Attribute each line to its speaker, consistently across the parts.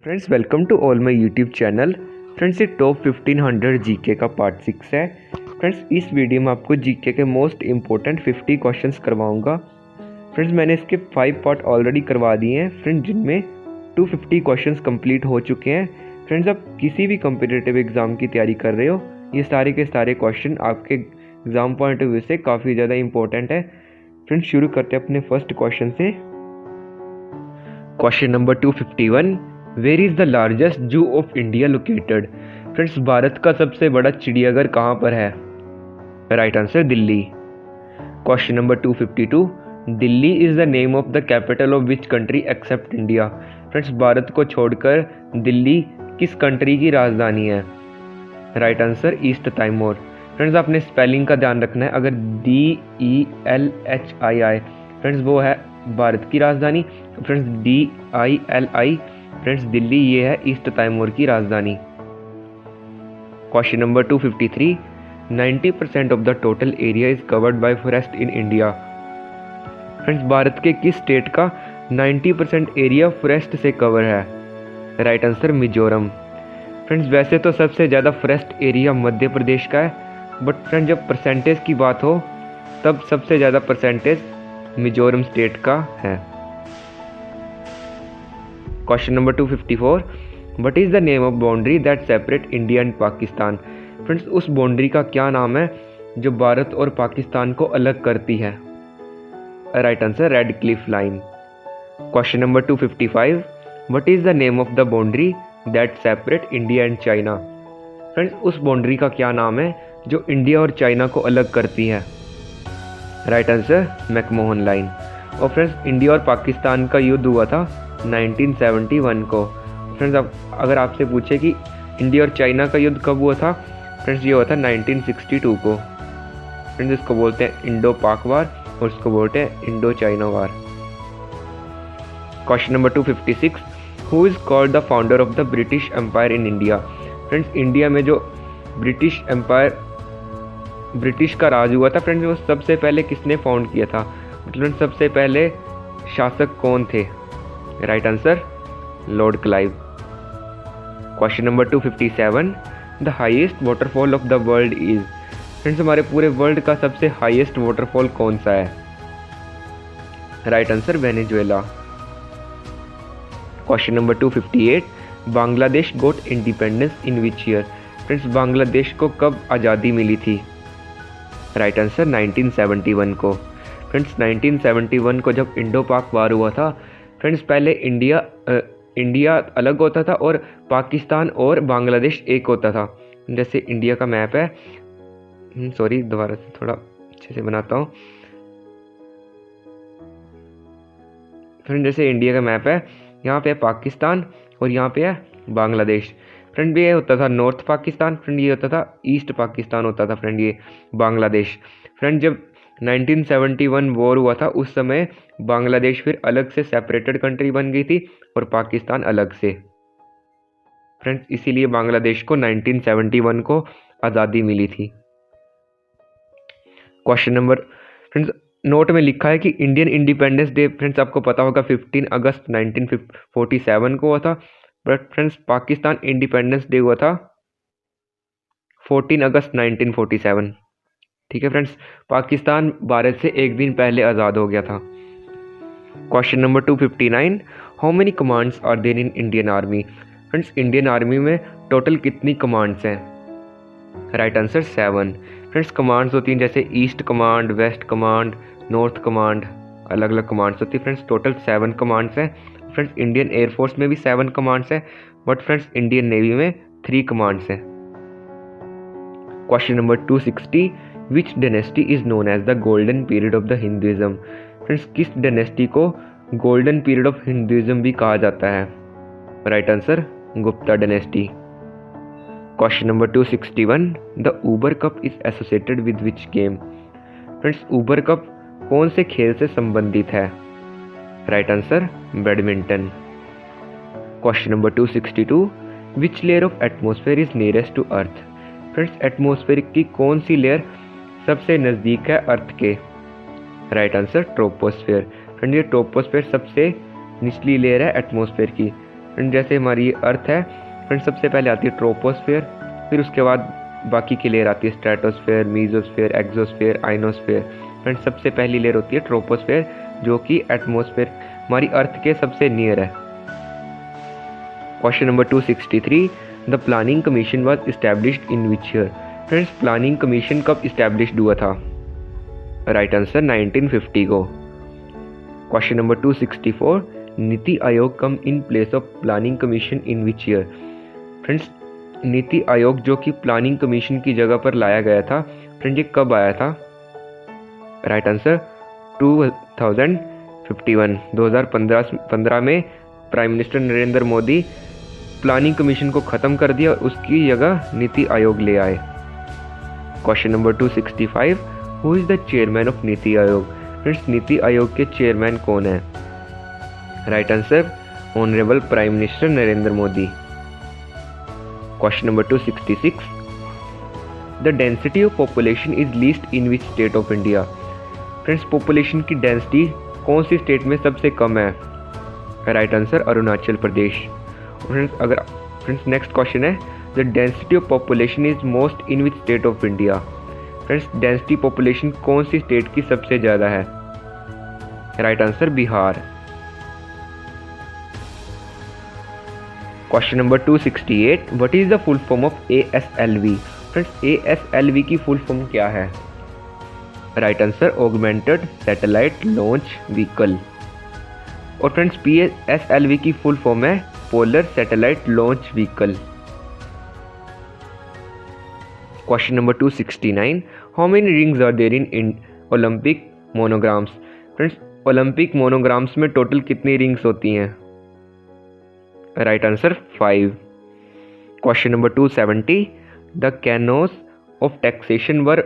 Speaker 1: Friends welcome to all my YouTube channel. Friends ये top 1500 GK का part 6 है। Friends इस वीडियो में आपको जीके के मोस्ट इम्पोर्टेंट 50 क्वेश्चंस करवाऊंगा। फ्रेंड्स मैंने इसके 5 पार्ट ऑलरेडी करवा दिए हैं फ्रेंड्स, जिनमें 250 क्वेश्चंस कंप्लीट हो चुके हैं। फ्रेंड्स आप किसी भी कॉम्पिटिटिव एग्ज़ाम की तैयारी कर रहे हो, ये सारे के सारे क्वेश्चन आपके एग्ज़ाम पॉइंट ऑफ व्यू से काफ़ी ज़्यादा इंपॉर्टेंट है। फ्रेंड्स शुरू करते हैं अपने फर्स्ट क्वेश्चन से। Question number 251, where is the largest zoo of India located? Friends Bharat का सबसे बड़ा चिड़ियाघर कहाँ पर है? Right answer Delhi. Question number 252, Delhi is the name of the capital of which country except India? Friends Bharat को छोड़कर दिल्ली किस कंट्री की राजधानी है? Right answer East Timor. Friends आपने स्पेलिंग का ध्यान रखना है। अगर DELHII फ्रेंड्स वो है भारत की राजधानी, फ्रेंड्स DILI फ्रेंड्स दिल्ली ये है ईस्ट टाइमोर की राजधानी। Question number 253, 90% of the total area is covered by forest in India? Friends Bharat के किस स्टेट का 90% एरिया फॉरेस्ट से कवर है? Right answer Mizoram. फ्रेंड्स वैसे तो सबसे ज़्यादा फॉरेस्ट एरिया मध्य प्रदेश का है, बट फ्रेंड्स जब परसेंटेज की बात हो तब सबसे ज़्यादा परसेंटेज मिजोरम स्टेट का है। Question number 254, what is the name of boundary that separate India and Pakistan? Friends उस बाउंड्री का क्या नाम है जो भारत और पाकिस्तान को अलग करती है? Right answer red Cliff line. Question number 255, what is the name of the boundary that separate India and China? Friends उस बाउंड्री का क्या नाम है जो इंडिया और चाइना को अलग करती है? Right answer McMahon line. और फ्रेंड्स इंडिया और पाकिस्तान का युद्ध हुआ था 1971 को। फ्रेंड्स अब अगर आपसे पूछे कि इंडिया और चाइना का युद्ध कब हुआ था, फ्रेंड्स ये हुआ था 1962 को। फ्रेंड्स इसको बोलते हैं इंडो पाक वार और इसको बोलते हैं Indo China war. Question number 256, who is called the founder of the British empire in India? Friends India में जो ब्रिटिश एम्पायर ब्रिटिश का राज हुआ था फ्रेंड्स, वो सबसे पहले किसने फाउंड किया था? मतलब सबसे पहले शासक कौन थे? Right answer Lord Clive. Question number 257, the highest waterfall of the world is? Friends हमारे पूरे वर्ल्ड का सबसे हाईएस्ट वाटरफॉल कौन सा है? Right answer Venezuela. Question number 258, Bangladesh got independence in which year? Friends Bangladesh को कब आज़ादी मिली थी? राइट आंसर 1971 को। फ्रेंड्स 1971 को जब इंडो पाक वार हुआ था फ्रेंड्स, पहले इंडिया अलग होता था और पाकिस्तान और बांग्लादेश एक होता था। जैसे इंडिया का मैप है, सॉरी दोबारा से थोड़ा अच्छे से बनाता हूँ। फ्रेंड जैसे इंडिया का मैप है, यहाँ पे है पाकिस्तान और यहाँ पे है बांग्लादेश। फ्रेंड ये होता था नॉर्थ पाकिस्तान, फ्रेंड ये होता था ईस्ट पाकिस्तान होता था फ्रेंड ये बांग्लादेश। फ्रेंड जब 1971 वॉर हुआ था उस समय बांग्लादेश फिर अलग से सेपरेटेड कंट्री बन गई थी और पाकिस्तान अलग से। फ्रेंड्स इसीलिए बांग्लादेश को 1971 को आज़ादी मिली थी। क्वेश्चन नंबर फ्रेंड्स नोट में लिखा है कि इंडियन इंडिपेंडेंस डे फ्रेंड्स आपको पता होगा 15 अगस्त 1947 को हुआ था, but friends Pakistan independence day हुआ था 14 अगस्त 1947। ठीक है फ्रेंड्स, पाकिस्तान भारत से एक दिन पहले आज़ाद हो गया था। Question number 259, how many commands are there in Indian army? Friends Indian army में टोटल कितनी कमांड्स हैं? Right answer 7। फ्रेंड्स कमांड्स होती हैं जैसे east command, west command, north command, अलग अलग कमांड्स होती है। फ्रेंड्स टोटल 7 कमांड्स हैं। फ्रेंड्स इंडियन एयरफोर्स में भी 7 कमांड्स हैं, बट फ्रेंड्स इंडियन नेवी में 3 कमांड्स हैं। Question number 260, which dynasty is known as the golden period of the Hinduism? Friends किस डायनेस्टी को गोल्डन पीरियड ऑफ हिंदुइज्म भी कहा जाता है? राइट आंसर Gupta dynasty. Question number 261, the Uber cup is associated with which game? Friends Uber cup कौन से खेल से संबंधित है? Right answer badminton. Question number 262, which layer of atmosphere is nearest to earth? Friends atmosphere की कौन सी लेयर सबसे नज़दीक है अर्थ के? Right answer troposphere. फ्रेंड ये ट्रोपोस्फेयर सबसे निचली लेयर है एटमॉस्फेयर की। फ्रेंड जैसे हमारी अर्थ है फ्रेंड, सबसे पहले आती है ट्रोपोस्फेयर, फिर उसके बाद बाकी की लेयर आती है stratosphere, mesosphere, exosphere, ionosphere. Friend सबसे पहली लेयर होती है ट्रोपोस्फेयर, जो कि एटमॉस्फेयर हमारी अर्थ के सबसे नियर है। Question number 263, the planning commission was established in which year? Friends planning commission कब इस्टेब्लिश्ड हुआ था? राइट आंसर 1950 को। Question number 264, NITI Aayog come in place of planning commission in which year? Friends NITI Aayog जो कि प्लानिंग कमीशन की जगह पर लाया गया था, फ्रेंड ये कब आया था? राइट आंसर 2015 में prime minister Narendra Modi planning commission को ख़त्म कर दिया और उसकी जगह नीति आयोग ले आए। Question number 265, who is the chairman of NITI Aayog? Friends NITI आयोग के चेयरमैन कौन है? Right answer honourable prime minister Narendra Modi. Question number 266, the density of population is least in which state of India? Friends population की डेंसिटी कौन सी स्टेट में सबसे कम है? Right answer Arunachal Pradesh. Friends next question है, the density of population is most in which state of India? Friends density population कौन सी state की सबसे ज़्यादा है? Right answer Bihar. Question number 268, what is the full form of ASLV? Friends ASLV की full form क्या है? Right answer augmented satellite launch vehicle. और फ्रेंड्स PSLV की फुल फॉर्म है polar satellite launch vehicle. Question number 269, how many rings are there in Olympic monograms? Friends Olympic monograms में total कितनी rings होती हैं? Right answer 5। Question number 270, the canons of taxation were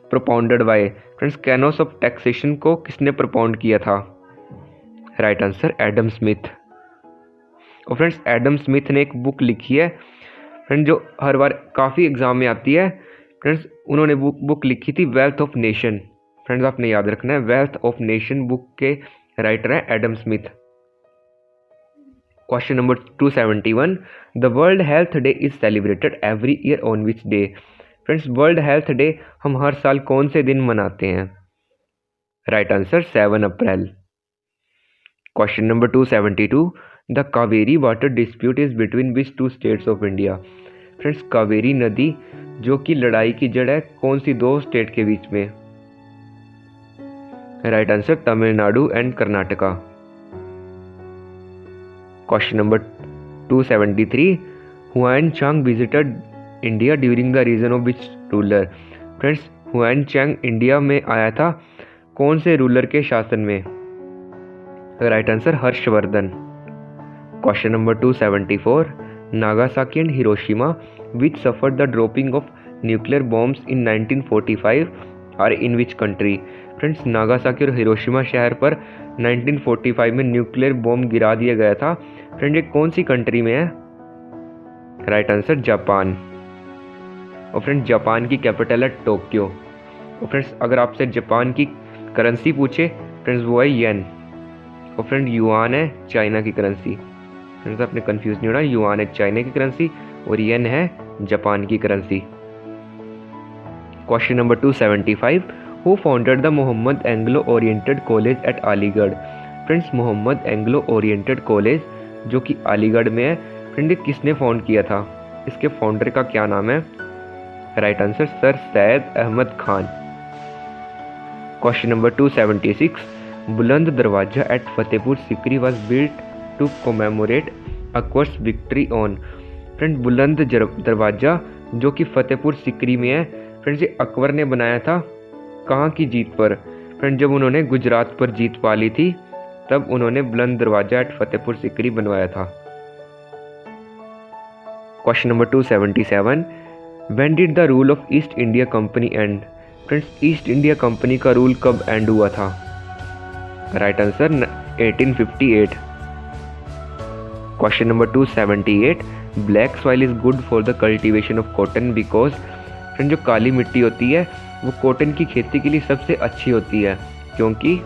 Speaker 1: propounded by? Friends canons of taxation को किसने propound किया था? Right answer Adam Smith. और friends Adam Smith ने एक बुक लिखी है फ्रेंड जो हर बार काफ़ी एग्जाम में आती है। फ्रेंड्स उन्होंने बुक लिखी थी वेल्थ ऑफ नेशन। फ्रेंड्स आपने याद रखना है, वेल्थ ऑफ नेशन बुक के राइटर हैं Adam Smith. Question number 271, the world health day is celebrated every year on which day? Friends world health day हम हर साल कौन से दिन मनाते हैं? Right answer 7 April. Question number 272, the Kaveri water dispute is between which two states of India? Friends Kaveri नदी जो कि लड़ाई की जड़ है कौन सी दो स्टेट के बीच में? Right answer Tamil Nadu and Karnataka. Question number 273, Hiuen Tsang visited India during the region of which ruler? Friends Hiuen Tsang India में आया था कौन से रूलर के शासन में? Right answer Harshavardhana. Question number 274, Nagasaki and Hiroshima which suffered the dropping of nuclear bombs in 1945 are in which country? Friends Nagasaki और Hiroshima शहर पर 1945 में न्यूक्लियर बॉम्ब गिरा दिया गया था। फ्रेंड ये कौन सी कंट्री में है? Right answer Japan. और फ्रेंड्स जापान की कैपिटल है टोक्यो। और फ्रेंड्स अगर आपसे जापान की करेंसी पूछे फ्रेंड्स वो है येन। और फ्रेंड युआन है चाइना की करेंसी। फ्रेंड्स आपने कंफ्यूज नहीं होना, युआन है चाइना की करेंसी और येन है जापान की currency. Question number 275, who founded the Mohammad Anglo oriented college at Aligarh? Friends Mohammad Anglo oriented college जो कि अलीगढ़ में है, फ्रेंड ये किसने फाउंड किया था? इसके फाउंडर का क्या नाम है? Right answer sir Syed Ahmad Khan. Question number 276, Buland Darwaza at Fatehpur Sikri was built to commemorate Akbar's victory on? Friend Buland Darwaza जो कि फतेहपुर सिकरी में है, फ्रेंड्स ये अकबर ने बनाया था कहाँ की जीत पर? फ्रेंड जब उन्होंने गुजरात पर जीत पा ली थी तब उन्होंने बुलंद दरवाजा एट फतेहपुर सिकरी बनवाया था। Question number 277, when did the rule of east India company and? Friends east India company का रूल कब एंड हुआ था? Right answer 1858। Question number 278, black soil is good for the cultivation of cotton because? Friend जो काली मिट्टी होती है वो cotton की खेती के लिए सबसे अच्छी होती है क्योंकि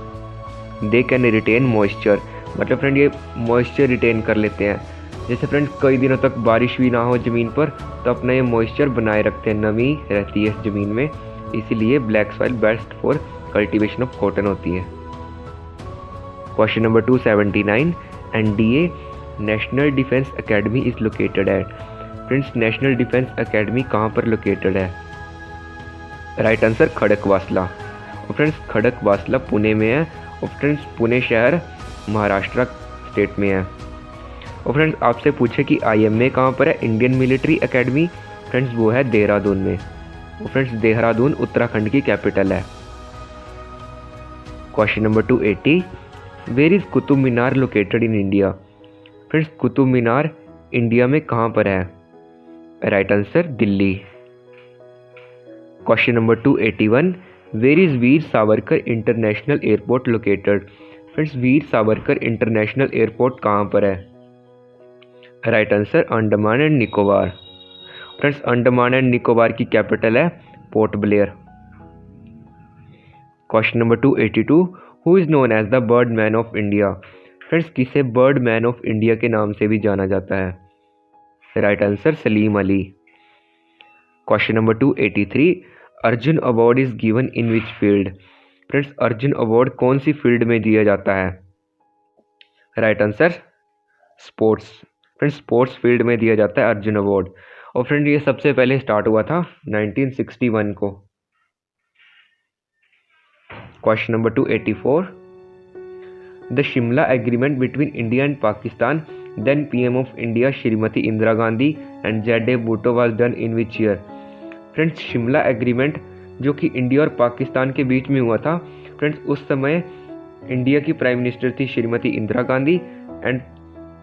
Speaker 1: दे कैन रिटेन मॉइस्चर। मतलब फ्रेंड ये मॉइस्चर रिटेन कर लेते हैं। जैसे फ्रेंड्स कई दिनों तक बारिश भी ना हो ज़मीन पर तो अपना ये मॉइस्चर बनाए रखते हैं, नमी रहती है ज़मीन में, इसीलिए black soil best for cultivation of cotton होती है। Question number 279, NDA national defence academy is located at. Friends national defence academy कहाँ पर लोकेटेड है? Right answer Khadakwasla. और फ्रेंड्स खड़कवासला पुणे में है, और फ्रेंड्स पुणे शहर महाराष्ट्र स्टेट में है। और फ्रेंड्स आपसे पूछे कि IMA कहाँ पर है, इंडियन मिलिट्री एकेडमी, फ्रेंड्स वो है देहरादून में। और फ्रेंड्स देहरादून उत्तराखंड की कैपिटल है। Question number 280, where is Qutub Minar located in India? Friends Qutub Minar India में कहाँ पर है? Right answer Delhi. Question number 281, where is Veer Savarkar international airport located? Friends Veer Savarkar international airport कहाँ पर है? Right answer Andaman and Nicobar. Friends Andaman and Nicobar की कैपिटल है Port Blair. Question number 282, who is known as the bird man of India? Friends किसे बर्ड मैन ऑफ इंडिया के नाम से भी जाना जाता है? Right answer Salim Ali. Question number 283, Arjun award is given in which field? Friends Arjun award कौन सी फील्ड में दिया जाता है? Right answer sports. Friends sports field में दिया जाता है अर्जुन अवार्ड। और फ्रेंड ये सबसे पहले स्टार्ट हुआ था 1961 को। Question number 284, the Shimla agreement between India and Pakistan, then PM of India Shrimati Indira Gandhi and Z.A. Bhutto was done in which year? Friends Shimla agreement जो कि इंडिया और पाकिस्तान के बीच में हुआ था, फ्रेंड्स उस समय इंडिया की प्राइम मिनिस्टर थी श्रीमती इंदिरा गांधी एंड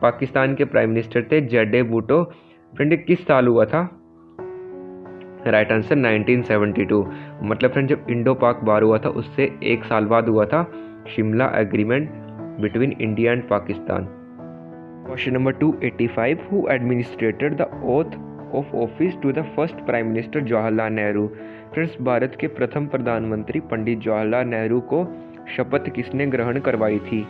Speaker 1: पाकिस्तान के प्राइम मिनिस्टर थे Z.A. भुट्टो। फ्रेंड किस साल हुआ था? Right answer 1972। मतलब फ्रेंड जब इंडो पाक वार हुआ था उससे एक साल बाद हुआ था Shimla agreement between India and Pakistan. Question number 285, who administered the oath of office to the first prime minister Jawaharlal Nehru? Friends Bharat के प्रथम प्रधानमंत्री पंडित जवाहरलाल नेहरू को शपथ किसने ग्रहण करवाई थी?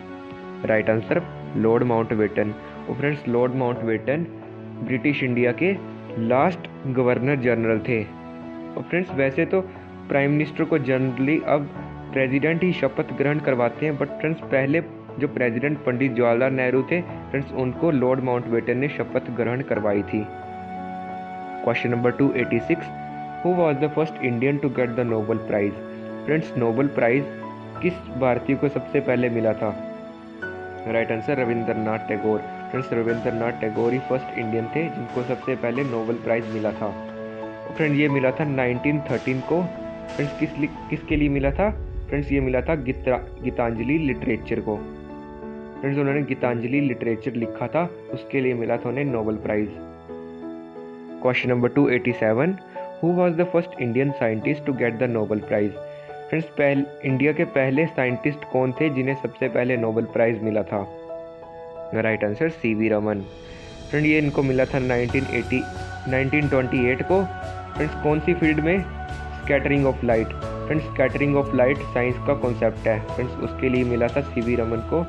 Speaker 1: Right answer Lord Mountbatten. और friends Lord Mountbatten British India के लास्ट गवर्नर जनरल थे। और फ्रेंड्स वैसे तो प्राइम मिनिस्टर को जनरली अब प्रेसिडेंट ही शपथ ग्रहण करवाते हैं, बट फ्रेंड्स पहले जो प्रेसिडेंट पंडित जवाहरलाल नेहरू थे, फ्रेंड्स उनको लॉर्ड माउंटबेटन ने शपथ ग्रहण करवाई थी। Question number 286, who was the first Indian to get the Nobel prize? Friends Nobel prize किस भारतीय को सबसे पहले मिला था? Right answer Rabindranath Tagore. Friends Rabindranath Tagore ही फर्स्ट इंडियन थे जिनको सबसे पहले नोबेल प्राइज मिला था। फ्रेंड्स ये मिला था 1913 को। फ्रेंड्स किसके लिए मिला था? फ्रेंड्स ये मिला था गीतांजलि लिटरेचर को। फ्रेंड्स उन्होंने गीतांजलि लिटरेचर लिखा था, उसके लिए मिला था उन्हें Nobel prize. Question number 287, who was the first Indian scientist to get the Nobel prize? Friends India के पहले साइंटिस्ट कौन थे जिन्हें सबसे पहले नोबेल प्राइज मिला था? Right answer CV Raman. Friend ये इनको मिला था 1928 को। फ्रेंड्स कौन सी फील्ड में? Scattering of light. Friends scattering of light science का कॉन्सेप्ट है, फ्रेंड्स उसके लिए मिला था CV रमन को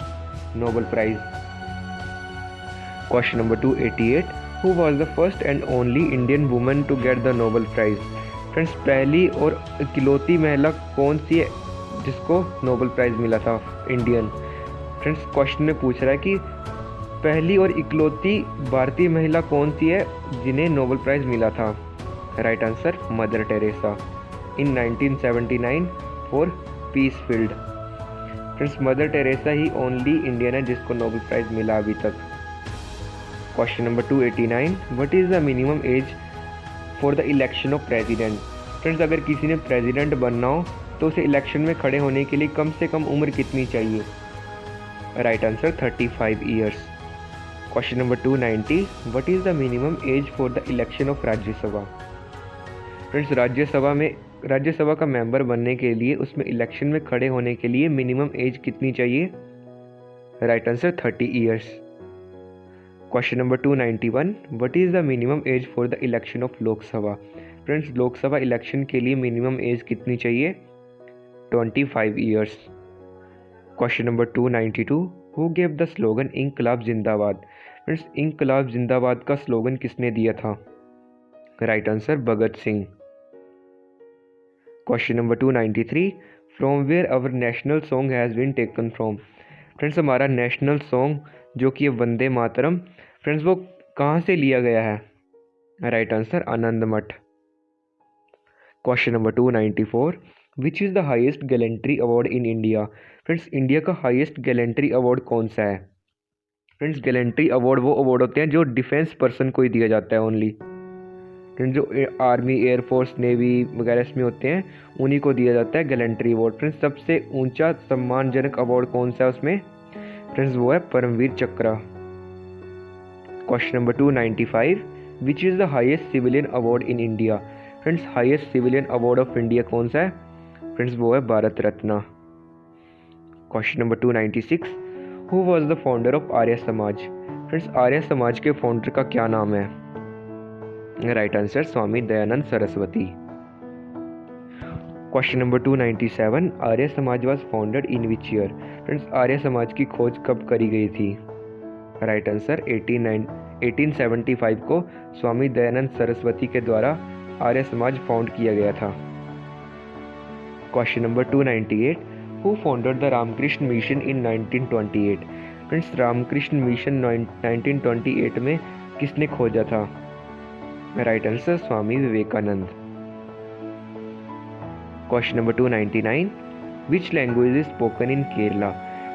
Speaker 1: Nobel prize. Question number 288, who was the first and only Indian woman to get the Nobel prize? Friends पहली और इकलौती महिला कौन सी है जिसको नोबेल प्राइज मिला था इंडियन? फ्रेंड्स क्वेश्चन में पूछ रहा है कि पहली और इकलौती भारतीय महिला कौन सी है जिन्हें नोबेल प्राइज मिला था? Right answer mother Teresa in 1979 for piece field. Friends mother Teresa he only Indian है जिसको नोबेल प्राइज मिला अभी तक। Question number 289, what is the minimum age for the election of president? Friends अगर किसी ने प्रेसिडेंट बनना हो तो उसे इलेक्शन में खड़े होने के लिए कम से कम उम्र कितनी चाहिए? Right answer 35 years. Question number 290, what is the minimum age for the election of Rajya Sabha? Friends Rajya Sabha का मेंबर बनने के लिए उसमें इलेक्शन में खड़े होने के लिए मिनिमम एज कितनी चाहिए? Right answer 30 years. Question number 291, what is the minimum age for the election of Lok Sabha? Friends Lok Sabha election के लिए मिनिमम एज कितनी चाहिए? 25 years. Question number 292, who gave the slogan इंकलाब जिंदाबाद? फ्रेंड्स इंकलाब जिंदाबाद का स्लोगन किसने दिया था? Right answer Bhagat Singh. Question number 293, from where our national song has been taken from. Friends हमारा नेशनल सॉन्ग जो कि वंदे मातरम, फ्रेंड्स वो कहाँ से लिया गया है? राइट आंसर आनंद मठ। Question number 294, which is the highest gallantry award in India. Friends India का हाईएस्ट गैलेंट्री अवार्ड कौन सा है? फ्रेंड्स गैलेंट्री अवार्ड वो अवार्ड होते हैं जो डिफेंस पर्सन को ही दिया जाता है ओनली। फ्रेंड्स जो आर्मी, एयरफोर्स, नेवी वगैरह इसमें होते हैं उन्हीं को दिया जाता है गैलेंट्री अवार्ड। फ्रेंड्स सबसे ऊंचा सम्मानजनक अवार्ड कौन सा है उसमें? फ्रेंड्स वो है Paramvir Chakra. Question number 295, which is the highest civilian award in India. Friends highest civilian award of India कौन सा है? फ्रेंड्स वो है Bharat Ratna. Question number 296, who was the founder of Arya Samaj. Friends Arya समाज के फाउंडर का क्या नाम है? Right answer Swami Dayanand Saraswati. Question number 297, Arya Samaj was founded in which year. Friends Arya Samaj की खोज कब करी गई थी? राइट आंसर 1875 को स्वामी दयानंद सरस्वती के द्वारा आर्य समाज फाउंड किया गया था। Question number 298, who founded the Ramakrishna mission in 1928। Friends Ramakrishna mission 1928 में किसने खोजा था? Right answer Swami Vivekananda. Question number 299, which language is spoken in Kerala.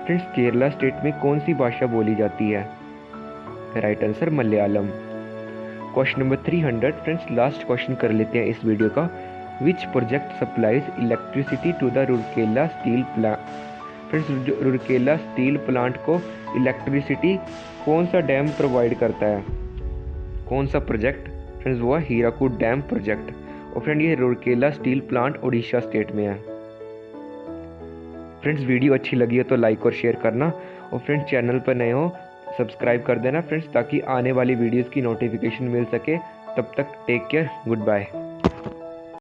Speaker 1: Friends Kerala state में कौन सी भाषा बोली जाती है? Right answer Malayalam. Question number 300, friends last question कर लेते हैं इस वीडियो का। Which project supplies electricity to the Rourkela steel plant. Friends Rourkela steel plant को इलेक्ट्रिसिटी कौन सा डैम प्रोवाइड करता है? कौन सा प्रोजेक्ट? फ्रेंड्स वो है हीराकुड डैम प्रोजेक्ट। और फ्रेंड ये Rourkela steel plant Orissa state में है। फ्रेंड्स वीडियो अच्छी लगी हो तो लाइक और शेयर करना, और फ्रेंड्स चैनल पर नए हो सब्सक्राइब कर देना फ्रेंड्स, ताकि आने वाली वीडियोस की नोटिफिकेशन मिल सके। तब तक टेक केयर, गुड बाय।